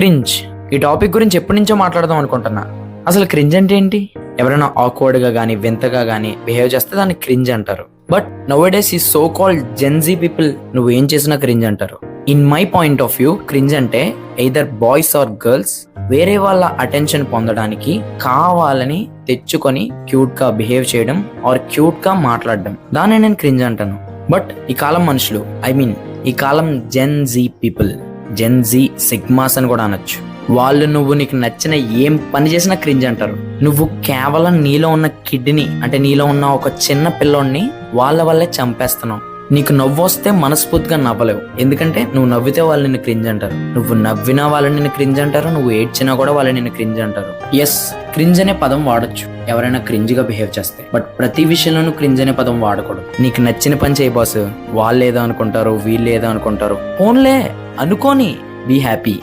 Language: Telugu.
క్రింజ్. ఈ టాపిక్ గురించి ఎప్పటి నుంచో మాట్లాడదాం అనుకుంటున్నా. అసలు క్రింజ్ అంటే ఏంటి? ఎవరైనా ఆక్వర్డ్ గా గానీ వింతగా గానీ బిహేవ్ చేస్తే దాన్ని క్రింజ్ అంటారు. బట్ నౌడేస్ ఈ సో కాల్డ్ జెన్జీ పీపుల్ నువ్వు ఏం చేసినా క్రింజ్ అంటారు. In my point of view cringe అంటే ఎయిదర్ బాయ్స్ ఆర్ గర్ల్స్ వేరే వాళ్ళ అటెన్షన్ పొందడానికి కావాలని తెచ్చుకొని క్యూట్ గా బిహేవ్ చేయడం ఆర్ క్యూట్ గా మాట్లాడడం, దాన్ని నేను క్రింజ్ అంటాను. బట్ ఈ కాలం మనుషులు, ఈ కాలం జెన్జీ పీపుల్, జెన్జీ సిగ్మాస్ అని కూడా అనొచ్చు, వాళ్ళు నువ్వు నీకు నచ్చిన ఏం పని చేసినా క్రింజ్ అంటారు. నువ్వు కేవలం నీలో ఉన్న కిడ్నీ అంటే నీలో ఉన్న ఒక చిన్న పిల్లోడిని వాళ్ళ వల్లే చంపేస్తున్నావు. నీకు నవ్వు వస్తే మనస్ఫూర్తిగా నవ్వలేవు, ఎందుకంటే నువ్వు నవ్వితే వాళ్ళు నిన్ను క్రింజ్ అంటారు, నువ్వు నవ్వినా వాళ్ళు నిన్ను క్రింజ్ అంటారు, నువ్వు ఏడ్చినా కూడా వాళ్ళు నిన్ను క్రింజ్ అంటారు. ఎస్, క్రింజ్ అనే పదం వాడొచ్చు ఎవరైనా క్రింజ్ గా బిహేవ్ చేస్తే, బట్ ప్రతి విషయంలోనూ క్రింజ్ అనే పదం వాడకూడదు. నీకు నచ్చిన పని చేయి బాస్, వాళ్ళు ఏదో అనుకుంటారు వీళ్ళు ఏదో అనుకుంటారు, ఫోన్లే అనుకోని బీ హ్యాపీ.